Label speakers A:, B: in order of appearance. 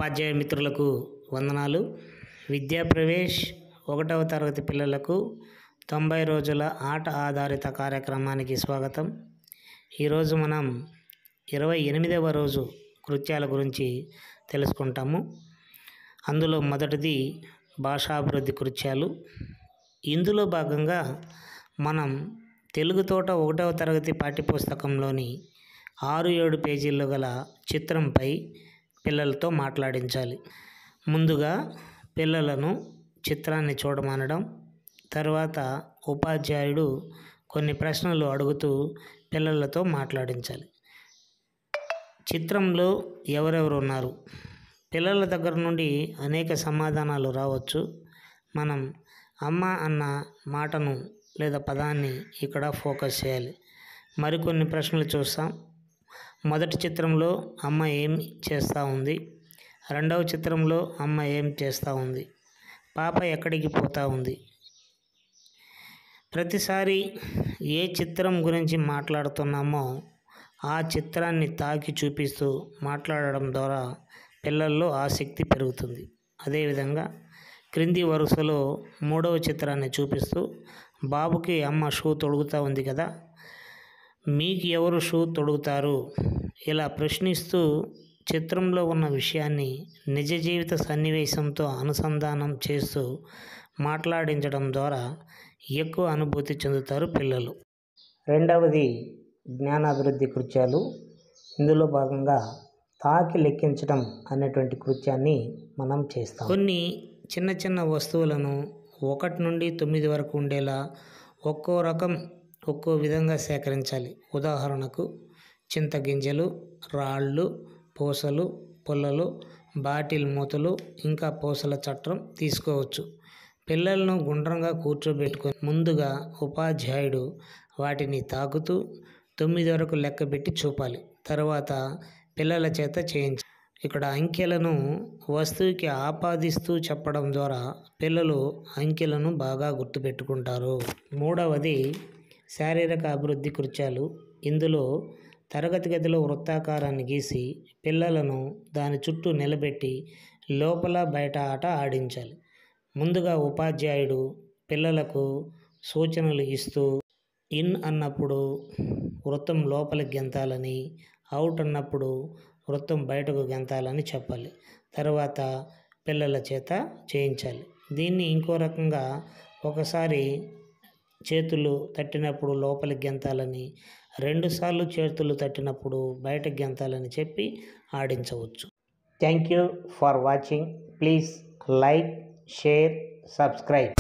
A: ఉపాధ్యాయ మిత్రులకు వందనాలు. విద్యా ప్రవేశ్ 1వ తరగతి పిల్లలకు 90 రోజుల ఆట ఆధారిత కార్యక్రమానికి స్వాగతం. ఈరోజు మనం 28వ రోజు కృత్యాల గురించి తెలుసుకుంటాము. అందులో మొదటిది భాషాభివృద్ధి కృత్యాలు. ఇందులో భాగంగా మనం తెలుగు తోట 1వ తరగతి పాఠ్యపుస్తకంలోని 6-7 పేజీల్లో గల చిత్రంపై పిల్లలతో మాట్లాడించాలి. ముందుగా పిల్లలను చిత్రాన్ని చూడమనడం, తర్వాత ఉపాధ్యాయుడు కొన్ని ప్రశ్నలు అడుగుతూ పిల్లలతో మాట్లాడించాలి. చిత్రంలో ఎవరెవరు ఉన్నారు? పిల్లల దగ్గర నుండి అనేక సమాధానాలు రావచ్చు. మనం అమ్మ అన్న మాటను లేదా పదాన్ని ఇక్కడ ఫోకస్ చేయాలి. మరికొన్ని ప్రశ్నలు చూస్తాం. మొదటి చిత్రంలో అమ్మ ఏం చేస్తూ ఉంది? రెండవ చిత్రంలో అమ్మ ఏం చేస్తూ ఉంది? పాప ఎక్కడికి పోతూ ఉంది? ప్రతిసారి ఏ చిత్రం గురించి మాట్లాడుతున్నామో ఆ చిత్రాన్ని తాకి చూపిస్తూ మాట్లాడడం ద్వారా పిల్లల్లో ఆసక్తి పెరుగుతుంది. అదేవిధంగా క్రింది వరుసలో 3వ చిత్రాన్ని చూపిస్తూ బాబుకి అమ్మ షూ తొడుగుతూ ఉంది కదా, మీకు ఎవరు షూ తొడుగుతారు? ఇలా ప్రశ్నిస్తూ చిత్రంలో ఉన్న విషయాన్ని నిజ జీవిత సన్నివేశంతో అనుసంధానం చేస్తూ మాట్లాడించడం ద్వారా ఎక్కువ అనుభూతి చెందుతారు పిల్లలు. రెండవది జ్ఞానాభివృద్ధి కృత్యాలు. ఇందులో భాగంగా తాకి లెక్కించడం అనేటువంటి కృత్యాన్ని మనం చేస్తాం. కొన్ని చిన్న చిన్న వస్తువులను 1 నుండి 9 వరకు ఉండేలా ఒక్కో రకం ఒక్కో విధంగా సేకరించాలి. ఉదాహరణకు చింతగింజలు, రాళ్ళు, పూసలు, పుల్లలు, బాటిల్ మూతలు, ఇంకా పూసల చట్రం తీసుకోవచ్చు. పిల్లలను గుండ్రంగా కూర్చోబెట్టుకొని ముందుగా ఉపాధ్యాయుడు వాటిని తాకుతూ 9 వరకు లెక్కబెట్టి చూపాలి. తర్వాత పిల్లల చేత చేయించాలి. ఇక్కడ అంకెలను వస్తువుకి ఆపాదిస్తూ చెప్పడం ద్వారా పిల్లలు అంకెలను బాగా గుర్తుపెట్టుకుంటారు. మూడవది శారీరక అభివృద్ధి కృత్యాలు. ఇందులో తరగతి గదిలో వృత్తాకారాన్ని గీసి పిల్లలను దాని చుట్టూ నిలబెట్టి లోపల బయట ఆట ఆడించాలి. ముందుగా ఉపాధ్యాయుడు పిల్లలకు సూచనలు ఇస్తూ ఇన్ అన్నప్పుడు వృత్తం లోపలికి గెంతాలని, అవుట్ అన్నప్పుడు వృత్తం బయటకు గెంతాలని చెప్పాలి. తర్వాత పిల్లల చేత చేయించాలి. దీన్ని ఇంకో రకంగా ఒకసారి చేతులు తట్టినప్పుడు లోపలికి గెంతాలని, 2 సార్లు చేతులు తట్టినప్పుడు బయటకు గెంతాలని చెప్పి ఆడించవచ్చు. Thank you for watching. Please like, share, subscribe.